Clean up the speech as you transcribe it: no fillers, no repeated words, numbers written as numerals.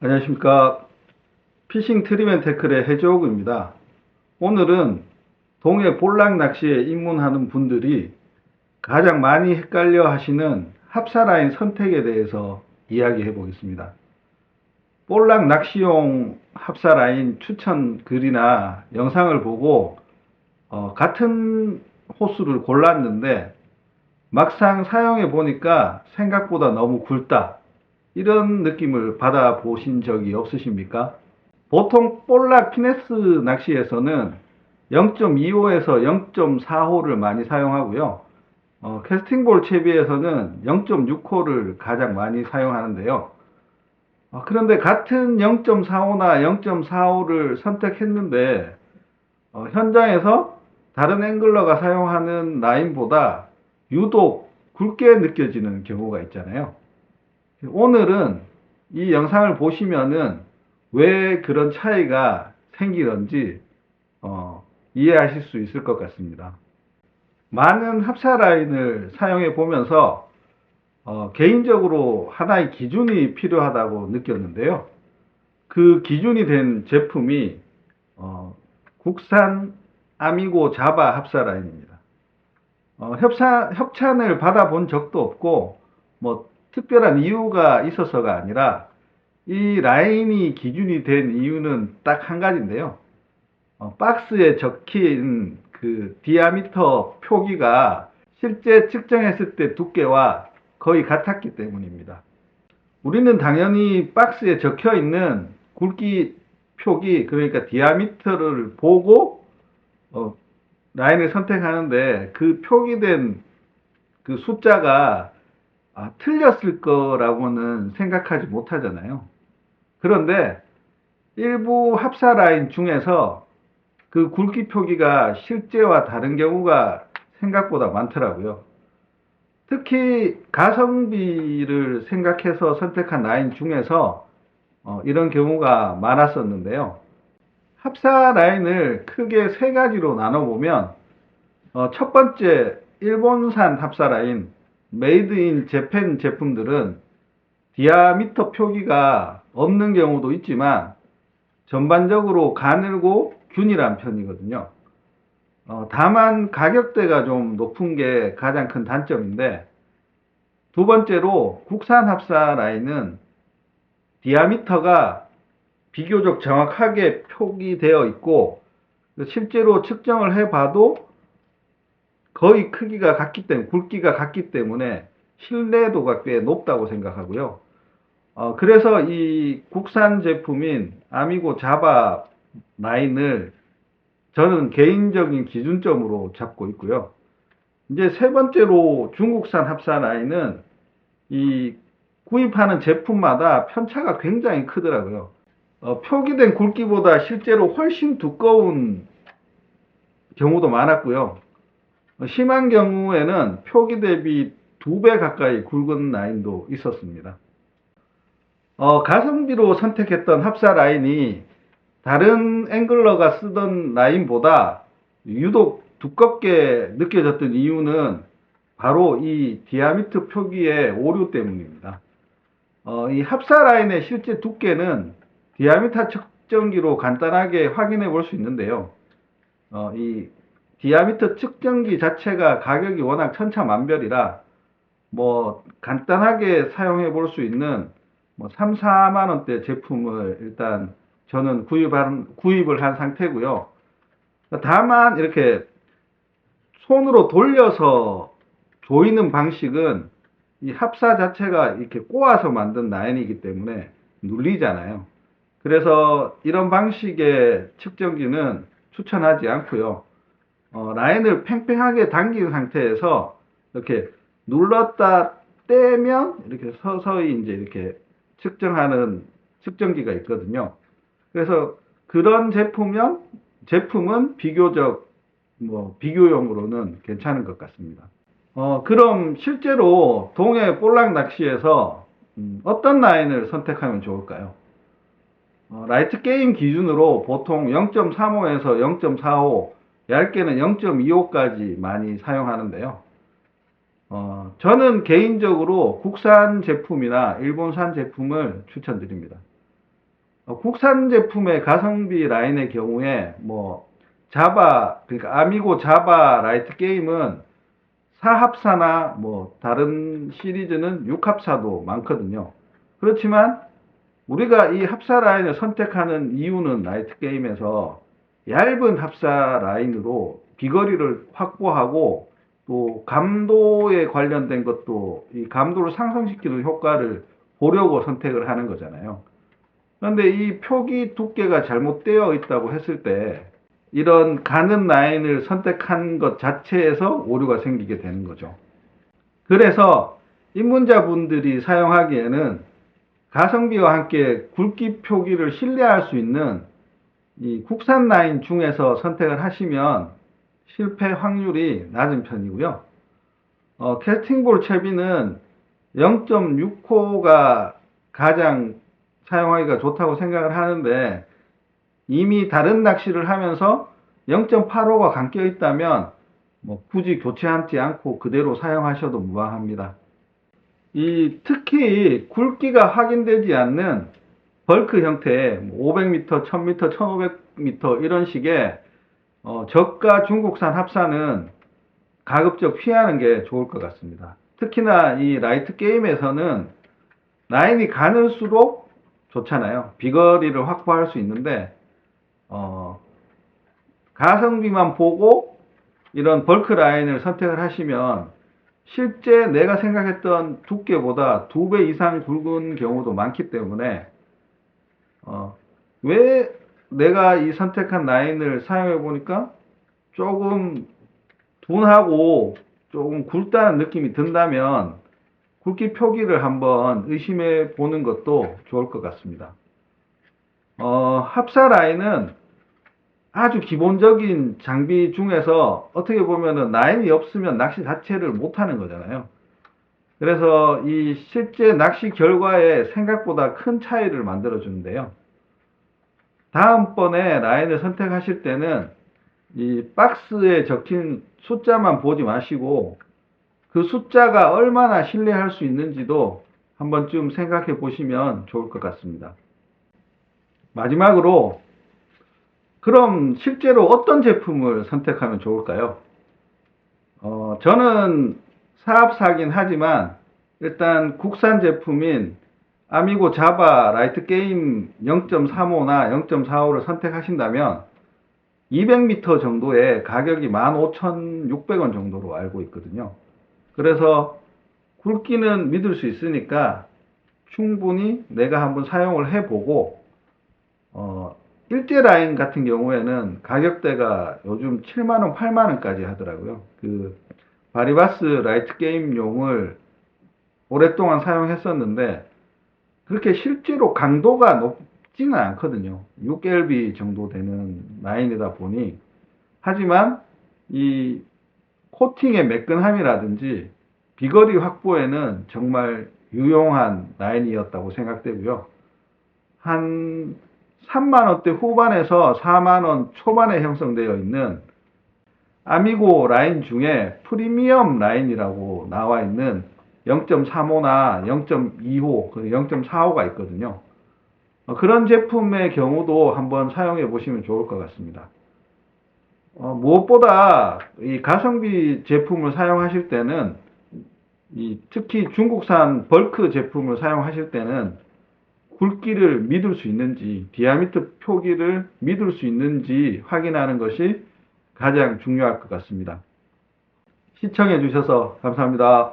안녕하십니까. 피싱 트림앤태클의 해조욱입니다. 오늘은 동해 볼락 낚시에 입문하는 분들이 가장 많이 헷갈려 하시는 합사라인 선택에 대해서 이야기해 보겠습니다. 볼락 낚시용 합사라인 추천 글이나 영상을 보고 같은 호수를 골랐는데 막상 사용해 보니까 생각보다 너무 굵다, 이런 느낌을 받아보신 적이 없으십니까? 보통 볼락 피네스 낚시에서는 0.25에서 0.4호를 많이 사용하고요. 캐스팅볼 채비에서는 0.6호를 가장 많이 사용하는데요. 그런데 같은 0.45나 0.45를 선택했는데 현장에서 다른 앵글러가 사용하는 라인보다 유독 굵게 느껴지는 경우가 있잖아요. 오늘은 이 영상을 보시면은 왜 그런 차이가 생기는지 이해하실 수 있을 것 같습니다. 많은 합사 라인을 사용해 보면서 개인적으로 하나의 기준이 필요하다고 느꼈는데요. 그 기준이 된 제품이 국산 아미고 자바 합사 라인입니다. 협찬을 받아본 적도 없고 뭐 특별한 이유가 있어서가 아니라 이 라인이 기준이 된 이유는 딱 한 가지인데요. 박스에 적힌 그 디아미터 표기가 실제 측정했을 때 두께와 거의 같았기 때문입니다. 우리는 당연히 박스에 적혀 있는 굵기 표기, 그러니까 디아미터를 보고 라인을 선택하는데, 그 표기된 그 숫자가 틀렸을 거라고는 생각하지 못하잖아요. 그런데 일부 합사 라인 중에서 그 굵기 표기가 실제와 다른 경우가 생각보다 많더라고요. 특히 가성비를 생각해서 선택한 라인 중에서 이런 경우가 많았었는데요. 합사 라인을 크게 세 가지로 나눠보면, 첫 번째, 일본산 합사 라인, 메이드 인 재팬 제품들은 디아미터 표기가 없는 경우도 있지만 전반적으로 가늘고 균일한 편이거든요. 다만 가격대가 좀 높은 게 가장 큰 단점인데, 두 번째로 국산 합사 라인은 디아미터가 비교적 정확하게 표기되어 있고 실제로 측정을 해봐도 거의 크기가 같기 때문에, 굵기가 같기 때문에 신뢰도가 꽤 높다고 생각하고요. 그래서 이 국산 제품인 아미고 자바 라인을 저는 개인적인 기준점으로 잡고 있고요. 이제 세 번째로 중국산 합사 라인은 이 구입하는 제품마다 편차가 굉장히 크더라고요. 표기된 굵기보다 실제로 훨씬 두꺼운 경우도 많았고요. 심한 경우에는 표기 대비 2배 가까이 굵은 라인도 있었습니다. 가성비로 선택했던 합사 라인이 다른 앵글러가 쓰던 라인보다 유독 두껍게 느껴졌던 이유는 바로 이 디아미터 표기의 오류 때문입니다. 이 합사 라인의 실제 두께는 디아미터 측정기로 간단하게 확인해 볼 수 있는데요. 이 디아미터 측정기 자체가 가격이 워낙 천차만별이라 뭐 간단하게 사용해 볼 수 있는 뭐 3, 4만 원대 제품을 일단 저는 구입을 한 상태고요. 다만 이렇게 손으로 돌려서 조이는 방식은 이 합사 자체가 이렇게 꼬아서 만든 라인이기 때문에 눌리잖아요. 그래서 이런 방식의 측정기는 추천하지 않고요. 라인을 팽팽하게 당긴 상태에서 이렇게 눌렀다 떼면 이렇게 서서히 이제 이렇게 측정하는 측정기가 있거든요. 그래서 그런 제품은 비교적 비교용으로는 괜찮은 것 같습니다. 그럼 실제로 동해 볼락 낚시에서 어떤 라인을 선택하면 좋을까요? 라이트 게임 기준으로 보통 0.35에서 0.45, 얇게는 0.25까지 많이 사용하는데요. 저는 개인적으로 국산 제품이나 일본산 제품을 추천드립니다. 국산 제품의 가성비 라인의 경우에 뭐 자바, 그러니까 아미고 자바 라이트 게임은 4합사나 뭐 다른 시리즈는 6합사도 많거든요. 그렇지만 우리가 이 합사 라인을 선택하는 이유는 라이트 게임에서 얇은 합사 라인으로 비거리를 확보하고 또 감도에 관련된 것도 이 감도를 상승시키는 효과를 보려고 선택을 하는 거잖아요. 그런데 이 표기 두께가 잘못되어 있다고 했을 때 이런 가는 라인을 선택한 것 자체에서 오류가 생기게 되는 거죠. 그래서 입문자분들이 사용하기에는 가성비와 함께 굵기 표기를 신뢰할 수 있는 이 국산 라인 중에서 선택을 하시면 실패 확률이 낮은 편이고요. 캐스팅볼 채비는 0.6호가 가장 사용하기가 좋다고 생각을 하는데 이미 다른 낚시를 하면서 0.85가 감겨 있다면 뭐 굳이 교체하지 않고 그대로 사용하셔도 무방합니다. 특히 굵기가 확인되지 않는 벌크 형태의 500m, 1000m, 1500m 이런 식의 저가 중국산 합사는 가급적 피하는 게 좋을 것 같습니다. 특히나 이 라이트 게임에서는 라인이 가늘수록 좋잖아요. 비거리를 확보할 수 있는데 가성비만 보고 이런 벌크 라인을 선택을 하시면 실제 내가 생각했던 두께보다 2배 이상 굵은 경우도 많기 때문에 왜 내가 이 선택한 라인을 사용해 보니까 조금 둔하고 조금 굵다는 느낌이 든다면 굵기 표기를 한번 의심해 보는 것도 좋을 것 같습니다. 합사 라인은 아주 기본적인 장비 중에서 어떻게 보면은 라인이 없으면 낚시 자체를 못하는 거잖아요. 그래서 이 실제 낚시 결과에 생각보다 큰 차이를 만들어 주는데요. 다음번에 라인을 선택하실 때는 이 박스에 적힌 숫자만 보지 마시고 그 숫자가 얼마나 신뢰할 수 있는지도 한 번쯤 생각해 보시면 좋을 것 같습니다. 마지막으로 그럼 실제로 어떤 제품을 선택하면 좋을까요? 저는 사합사긴 하지만 일단 국산 제품인 아미고 자바 라이트 게임 0.35나 0.45를 선택하신다면 200m 정도의 가격이 15,600원 정도로 알고 있거든요. 그래서 굵기는 믿을 수 있으니까 충분히 내가 한번 사용을 해보고 일제 라인 같은 경우에는 가격대가 요즘 7만원, 8만원까지 하더라고요. 그 바리바스 라이트 게임용을 오랫동안 사용했었는데 그렇게 실제로 강도가 높지는 않거든요. 6LB 정도 되는 라인이다 보니 하지만 이 코팅의 매끈함이라든지 비거리 확보에는 정말 유용한 라인이었다고 생각되고요. 한 3만원대 후반에서 4만원 초반에 형성되어 있는 아미고 라인 중에 프리미엄 라인이라고 나와 있는 0.35나 0.25, 0.45가 있거든요. 그런 제품의 경우도 한번 사용해 보시면 좋을 것 같습니다. 무엇보다 이 가성비 제품을 사용하실 때는 특히 중국산 벌크 제품을 사용하실 때는 굵기를 믿을 수 있는지, 디아미터 표기를 믿을 수 있는지 확인하는 것이 가장 중요할 것 같습니다. 시청해 주셔서 감사합니다.